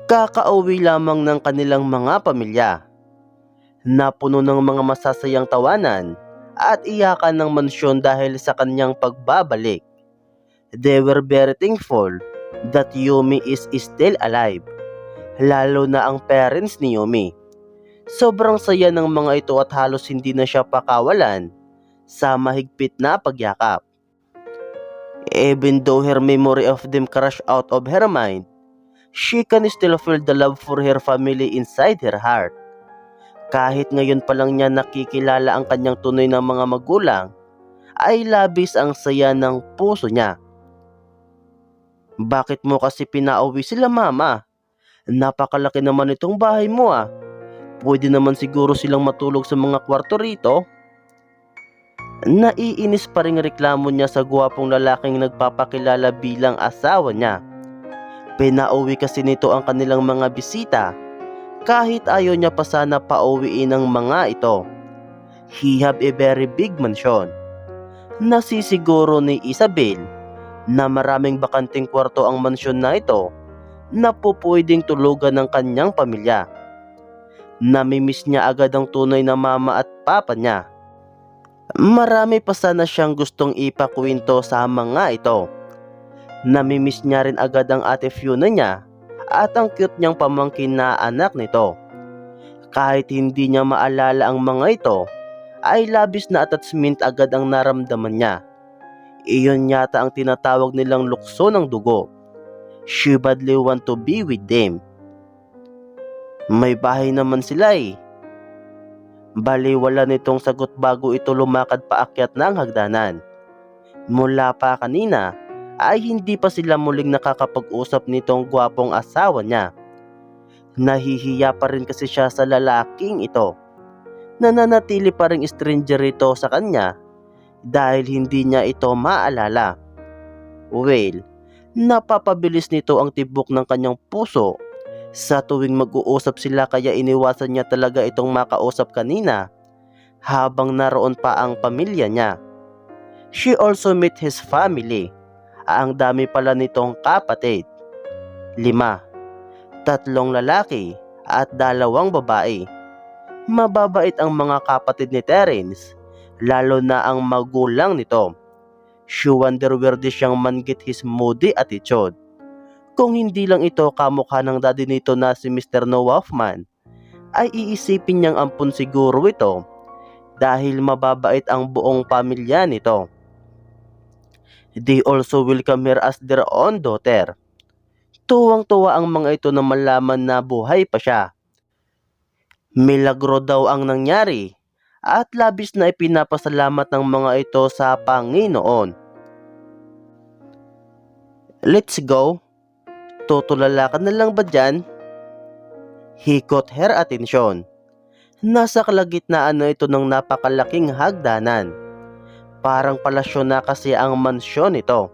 Kakauwi lamang ng kanilang mga pamilya na puno ng mga masasayang tawanan at iyakan ng mansyon dahil sa kanyang pagbabalik. They were very thankful that Yumi is still alive, lalo na ang parents ni Yumi. Sobrang saya ng mga ito at halos hindi na siya pakawalan sa mahigpit na pagyakap. Even though her memory of them crashed out of her mind, she can still feel the love for her family inside her heart. Kahit ngayon pa lang niya nakikilala ang kanyang tunay na mga magulang, ay labis ang saya ng puso niya. Bakit mo kasi pinauwi sila, mama? Napakalaki naman itong bahay mo ah. Pwede naman siguro silang matulog sa mga kwarto rito. Naiinis pa ring reklamo niya sa gwapong lalaking nagpapakilala bilang asawa niya. Pinauwi kasi nito ang kanilang mga bisita, kahit ayaw niya pa sana pauwiin ang mga ito. He have a very big mansion. Nasisiguro ni Isabel na maraming bakanting kwarto ang mansyon na ito na pupwedeng tulugan ng kanyang pamilya. Namimiss niya agad ang tunay na mama at papa niya. Marami pa sana siyang gustong ipakwento sa mga ito. Namimiss niya rin agad ang ate Fiona niya at ang cute niyang pamangkin na anak nito. Kahit hindi niya maalala ang mga ito, ay labis na attachment agad ang naramdaman niya. Iyon yata ang tinatawag nilang lukso ng dugo. She badly want to be with them. May bahay naman sila eh. Baliwala nitong sagot bago ito lumakad paakyat ng hagdanan. Mula pa kanina ay hindi pa sila muling nakakapag-usap nitong gwapong asawa niya. Nahihiya pa rin kasi siya sa lalaking ito. Nananatili pa ring stranger ito sa kanya dahil hindi niya ito maalala. Well, napapabilis nito ang tibok ng kanyang puso sa tuwing mag-uusap sila, kaya iniwasan niya talaga itong makausap kanina habang naroon pa ang pamilya niya. She also met his family. Ang dami pala nitong kapatid. 5, 3 lalaki at 2 babae. Mababait ang mga kapatid ni Terence, lalo na ang magulang nito. She wonder where di siyang man get his moody attitude. Kung hindi lang ito kamukha ng daddy nito na si Mr. Noah Hoffman, ay iisipin niyang ampun siguro ito dahil mababait ang buong pamilya nito. They also welcome her as their own daughter. Tuwang-tuwa ang mga ito na malaman na buhay pa siya. Milagro daw ang nangyari at labis na ipinapasalamat ng mga ito sa Panginoon. Let's go. Tutulala ka na lang ba dyan? He caught her attention. Nasa kalagitnaan na ito ng napakalaking hagdanan. Parang palasyo na kasi ang mansyon ito.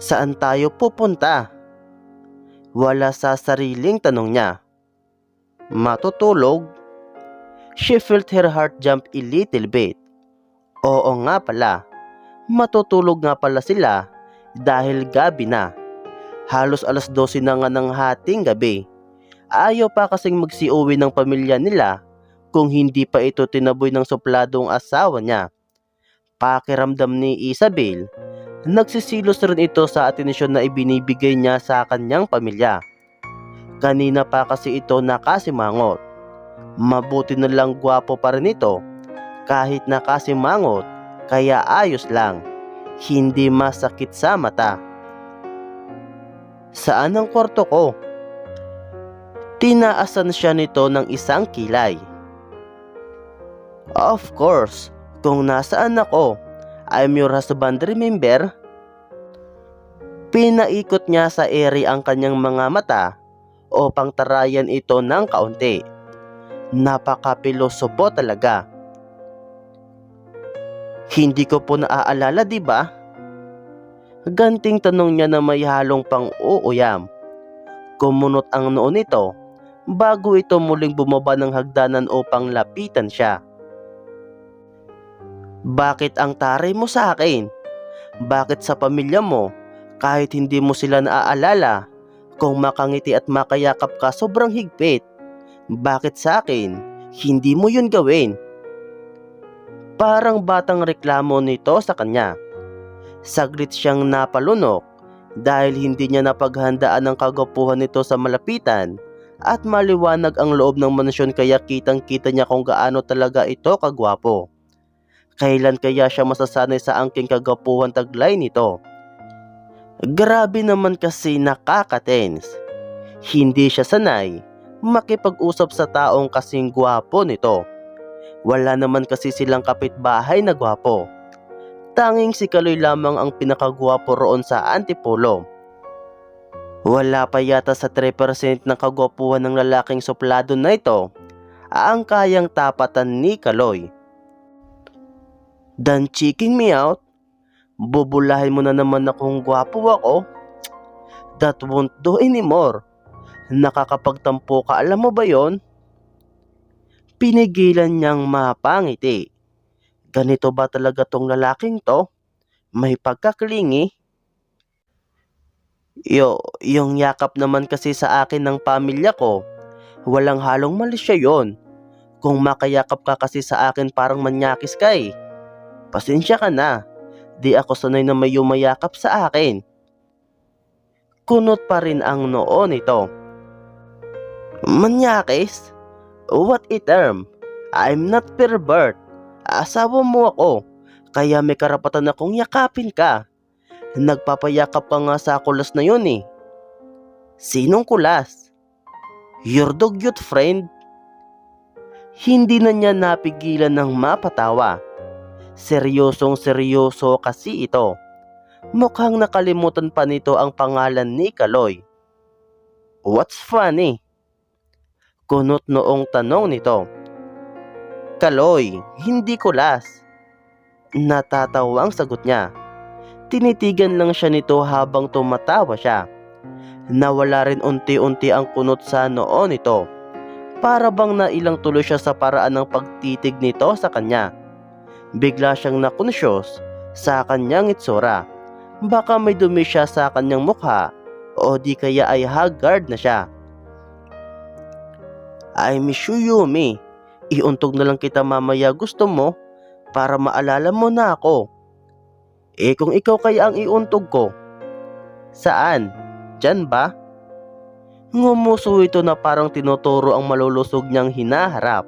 Saan tayo pupunta? Wala sa sariling tanong niya. Matutulog? She felt her heart jump a little bit. Oo nga pala. Matutulog nga pala sila dahil gabi na. Halos 12:00 na nga ng hating gabi. Ayaw pa kasing magsiuwi ng pamilya nila kung hindi pa ito tinaboy ng supladong asawa niya. Pakiramdam ni Isabel, nagsisilos rin ito sa atensyon na ibinibigay niya sa kanyang pamilya. Kanina pa kasi ito nakasimangot. Mabuti na lang gwapo pa rin ito kahit nakasimangot, kaya ayos lang. Hindi masakit sa mata. Saan ang kwarto ko? Tinaasan siya nito ng isang kilay. Of course, kung nasaan ako, I'm your husband, remember? Pinaikot niya sa ere ang kanyang mga mata upang tarayan ito ng kaunti. Napaka-pilosopo talaga. Hindi ko po naaalala, di ba? Ganting tanong niya na may halong pang-uuyam. Kumunot ang noo nito bago ito muling bumaba ng hagdanan upang lapitan siya. Bakit ang taray mo sa akin? Bakit sa pamilya mo, kahit hindi mo sila naaalala, Kung makangiti at makayakap ka sobrang higpit, bakit sa akin, hindi mo yun gawin? Parang batang reklamo nito sa kanya. Saglit siyang napalunok dahil hindi niya napaghandaan ang kagwapuhan nito sa malapitan at maliwanag ang loob ng mansyon kaya kitang-kita niya kung gaano talaga ito kagwapo. Kailan kaya siya masasanay sa angking kagwapuhan taglay nito? Grabe naman kasi nakaka-tense. Hindi siya sanay makipag-usap sa taong kasing gwapo nito. Wala naman kasi silang kapitbahay na gwapo. Tanging si Kaloy lamang ang pinakagwapo roon sa Antipolo. Wala pa yata sa 3% ng kagwapuhan ng lalaking suplado na ito ang kayang tapatan ni Kaloy. Done checking me out? Bubulahin mo na naman akong gwapo ako? That won't do anymore. Nakakapagtampo ka, alam mo ba yon? Pinigilan niyang mapangiti. Ganito ba talaga tong lalaking to? May pagkaklingi? Yung yakap naman kasi sa akin ng pamilya ko, walang halong mali siya yon. Kung makayakap ka kasi sa akin parang manyakis ka eh. Pasensya ka na, di ako sanay na may yumayakap sa akin. Kunot pa rin ang noo nito. Manyakis? What a term! I'm not pervert. Asawa mo ako, kaya may karapatan akong yakapin ka. Nagpapayakap ka nga sa kulas na yun eh. Sinong kulas? Your dugyot friend? Hindi na niya napigilan ng mapatawa. Seryosong seryoso kasi ito. Mukhang nakalimutan pa nito ang pangalan ni Kaloy. What's funny? Kunot noong tanong nito. Kaloy, hindi kulas. Natatawa ang sagot niya. Tinitigan lang siya nito habang tumatawa siya. Nawala rin unti-unti ang kunot sa noo nito. Para bang nailang tuloy siya sa paraan ng pagtitig nito sa kanya. Bigla siyang nakonsyos sa kanyang itsura. Baka may dumi siya sa kanyang mukha o di kaya ay haggard na siya. I miss you, Yumi. Iuntog na lang kita mamaya, gusto mo? Para maalala mo na ako. Eh kung ikaw kaya ang iuntog ko? Saan? Diyan ba? Ngumuso ito na parang tinuturo ang malulusog niyang hinaharap.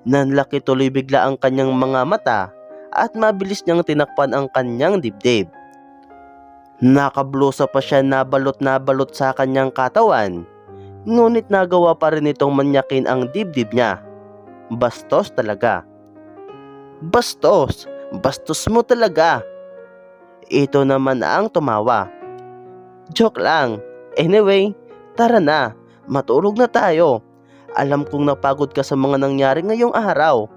Nanlaki tuloy bigla ang kanyang mga mata at mabilis niyang tinakpan ang kanyang dibdib. Nakablusa pa siya na balot sa kanyang katawan. Ngunit nagawa pa rin itong manyakin ang dibdib niya. Bastos talaga. Bastos! Bastos mo talaga! Ito naman ang tumawa. Joke lang. Anyway, tara na. Matulog na tayo. Alam kong napagod ka sa mga nangyari ngayong araw.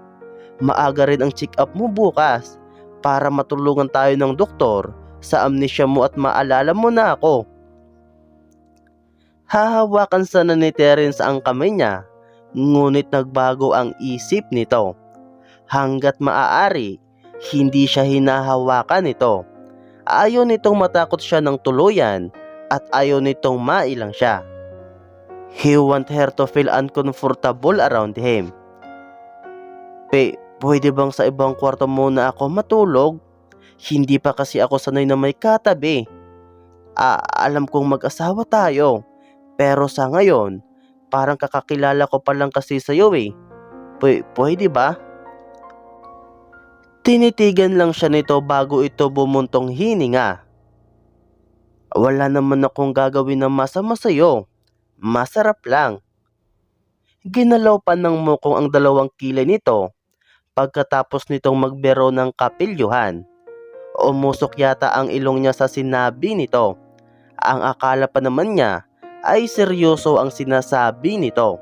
Maaga rin ang check-up mo bukas para matulungan tayo ng doktor sa amnesia mo at maalala mo na ako. Hahawakan sana ni Terence ang kamay niya, ngunit nagbago ang isip nito. Hanggat maaari, hindi siya hinahawakan nito. Ayaw nitong matakot siya ng tuluyan at ayaw nitong mailang siya. He want her to feel uncomfortable around him. Pwede bang sa ibang kwarto muna ako matulog? Hindi pa kasi ako sanay na may katabi. Alam kong mag-asawa tayo, pero sa ngayon, parang kakakilala ko pa lang kasi sa'yo eh. Pwede ba? Tinitigan lang siya nito bago ito bumuntong hininga. Wala naman akong gagawin na masama sa'yo. Masarap lang. Ginalaw pa ng mukong ang dalawang kilay nito pagkatapos nitong magbero ng kapilyuhan. Umusok yata ang ilong niya sa sinabi nito. Ang akala pa naman niya ay seryoso ang sinasabi nito.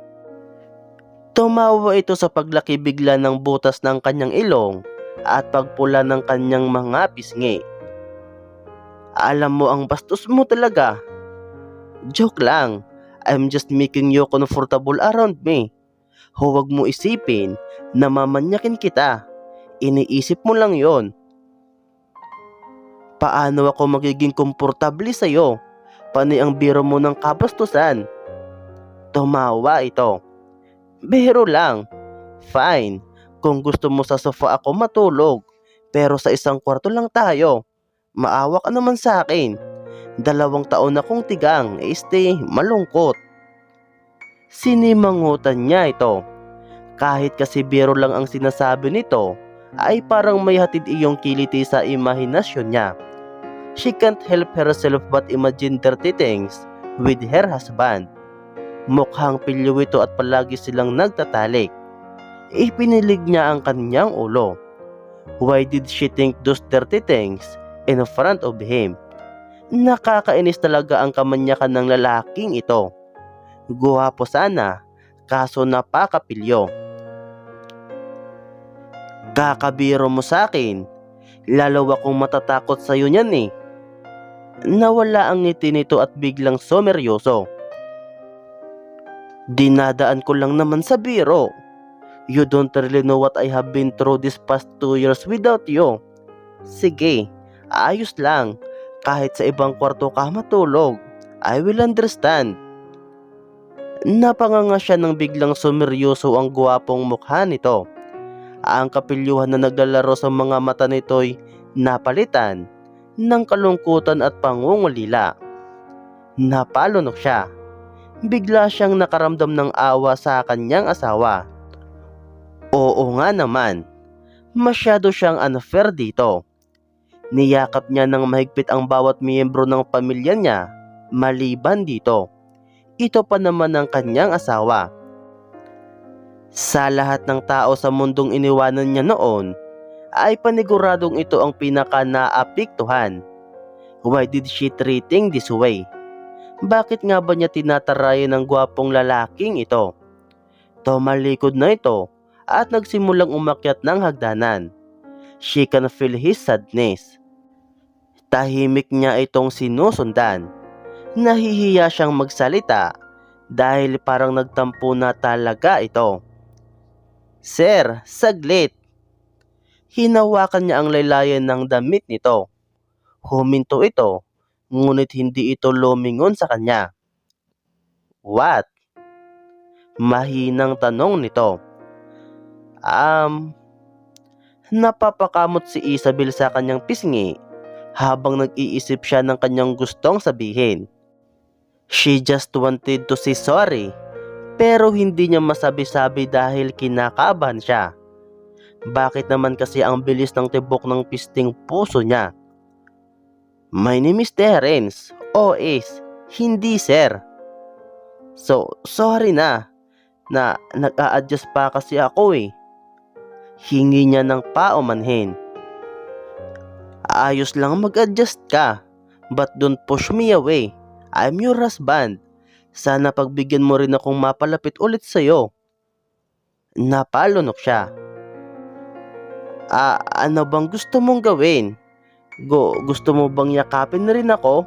Tumawa ito sa paglaki bigla ng butas ng kanyang ilong at pagpula ng kanyang mga pisngi. Alam mo ang bastos mo talaga. Joke lang. I'm just making you comfortable around me. Huwag mo isipin na mamanyakin kita. Iniisip mo lang yon. Paano ako magiging komportable sa'yo? Pani ang biro mo ng kabastusan. Tumawa ito. Biro lang. Fine. Kung gusto mo sa sofa ako matulog. Pero sa isang kwarto lang tayo. Maawa ka naman sa akin. 2 taon akong tigang, stay malungkot. Sinimangutan niya ito. Kahit kasi biro lang ang sinasabi nito, ay parang may hatid iyong kiliti sa imahinasyon niya. She can't help herself but imagine dirty things with her husband. Mukhang pilyo ito at palagi silang nagtatalik. Ipinilig niya ang kanyang ulo. Why did she think those dirty things in front of him? Nakakainis talaga ang kamanyakan ng lalaking ito. Guwapo sana, kaso napakapilyo. Kakabiro mo sa akin, lalo akong matatakot sa'yo niyan eh. Nawala ang ngiti nito at biglang someryoso. Dinadaan ko lang naman sa biro. You don't really know what I have been through these past 2 years without you. Sige, ayos lang. Kahit sa ibang kwarto ka matulog, I will understand. Napanganga siya nang biglang sumeryoso ang guwapong mukha nito. Ang kapilyuhan na naglalaro sa mga mata nito'y napalitan ng kalungkutan at pangungulila. Napalunok siya. Bigla siyang nakaramdam ng awa sa kanyang asawa. Oo nga naman, masyado siyang unfair dito. Niyakap niya ng mahigpit ang bawat miyembro ng pamilya niya, maliban dito. Ito pa naman ang kanyang asawa. Sa lahat ng tao sa mundong iniwanan niya noon, ay paniguradong ito ang pinaka-naapektuhan. Why did she treating this way? Bakit nga ba niya tinatarayan ng gwapong lalaking ito? Tumalikod na ito at nagsimulang umakyat ng hagdanan. She can feel his sadness. Tahimik niya itong sinusundan. Nahihiya siyang magsalita dahil parang nagtampo na talaga ito. Sir, saglit. Hinawakan niya ang laylayan ng damit nito. Huminto ito, ngunit hindi ito lumingon sa kanya. What? Mahinang tanong nito. Napapakamot si Isabel sa kanyang pisngi habang nag-iisip siya ng kanyang gustong sabihin. She just wanted to say sorry, pero hindi niya masabi-sabi dahil kinakabahan siya. Bakit naman kasi ang bilis ng tibok ng pisting puso niya? My name is Terence. O.S. Hindi sir. So, sorry na nag-a-adjust pa kasi ako eh. Hingi niya ng paumanhin. Ayos lang mag-adjust ka, but don't push me away. I'm your husband. Sana pagbigyan mo rin akong mapalapit ulit sa'yo. Napalunok siya. Ano bang gusto mong gawin? Gusto mo bang yakapin na rin ako?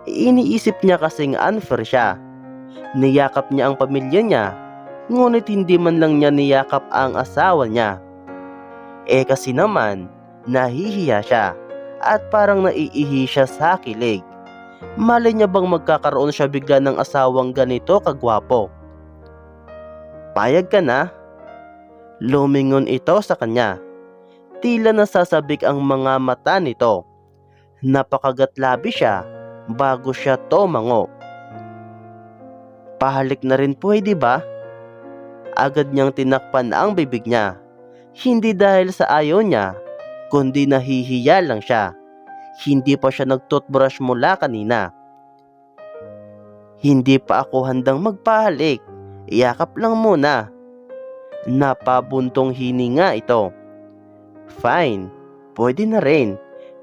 Iniisip niya kasing unfair siya. Niyakap niya ang pamilya niya, ngunit hindi man lang niya niyakap ang asawa niya. Kasi naman, nahihiya siya at parang naiihi siya sa kilig. Malay niya bang magkakaroon siya bigla ng asawang ganito kagwapo? Payag ka na? Lumingon ito sa kanya. Tila nasasabik ang mga mata nito. Napakagatlabi siya bago siya tumango. Pahalik na rin pwede ba? Agad niyang tinakpan ang bibig niya. Hindi dahil sa ayaw niya, kundi nahihiya lang siya. Hindi pa siya nag-toothbrush mula kanina. Hindi pa ako handang magpahalik. Iyakap lang muna. Napabuntong hininga ito. Fine, pwede na rin.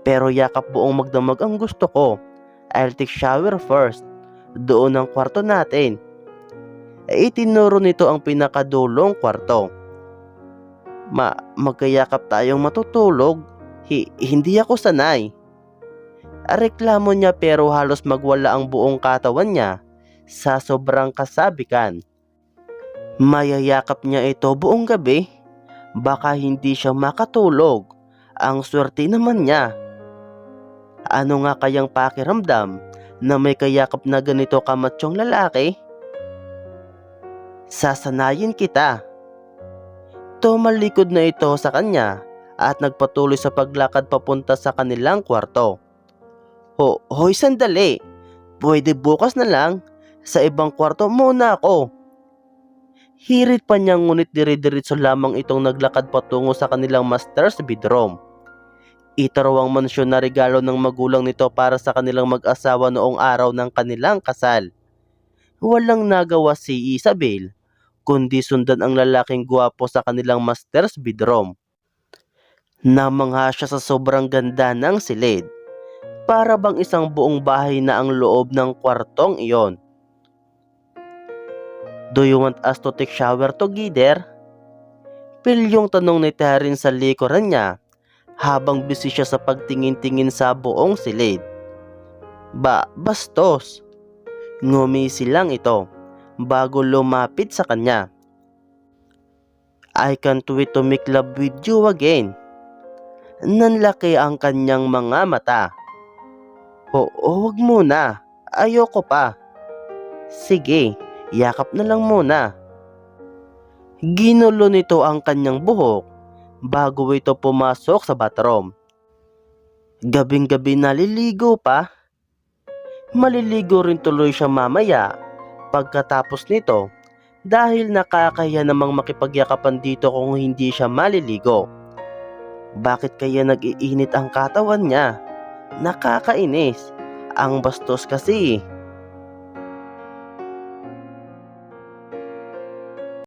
Pero yakap buong magdamag ang gusto ko. I'll take shower first. Doon ang kwarto natin. Itinuro nito ang pinakadulong kwarto. Magkayakap tayong matutulog. Hindi ako sanay. Reklamo niya pero halos magwala ang buong katawan niya sa sobrang kasabikan. Mayayakap niya ito buong gabi. Baka hindi siya makatulog. Ang swerte naman niya. Ano nga kayang pakiramdam na may kayakap na ganito kamatsyong lalaki? Sasanayin kita. Tumalikod na ito sa kanya at nagpatuloy sa paglakad papunta sa kanilang kwarto. Hoy, sandali. Pwede bukas na lang. Sa ibang kwarto muna ako. Hirit pa niya ngunit dire-diretso lamang itong naglakad patungo sa kanilang master's bedroom. Ito raw ang mansyon na regalo ng magulang nito para sa kanilang mag-asawa noong araw ng kanilang kasal. Walang nagawa si Isabel, kundi sundan ang lalaking gwapo sa kanilang master's bedroom. Namangha siya sa sobrang ganda ng silid. Para bang isang buong bahay na ang loob ng kwartong iyon. Do you want us to take shower together? Pilyong tanong ni Taryn sa likuran niya habang busy siya sa pagtingin-tingin sa buong silid. Bastos. Ngumisi lang ito bago lumapit sa kanya. I can't wait to make love with you again. Nanlaki ang kanyang mga mata. Huwag muna. Ayoko pa. Sige, yakap na lang muna. Ginulo nito ang kanyang buhok bago ito pumasok sa bathroom. Gabing-gabi naliligo pa. Maliligo rin tuloy siya mamaya pagkatapos nito dahil nakakahiya namang makipagyakapan dito kung hindi siya maliligo. Bakit kaya nag-iinit ang katawan niya? Nakakainis. Ang bastos kasi.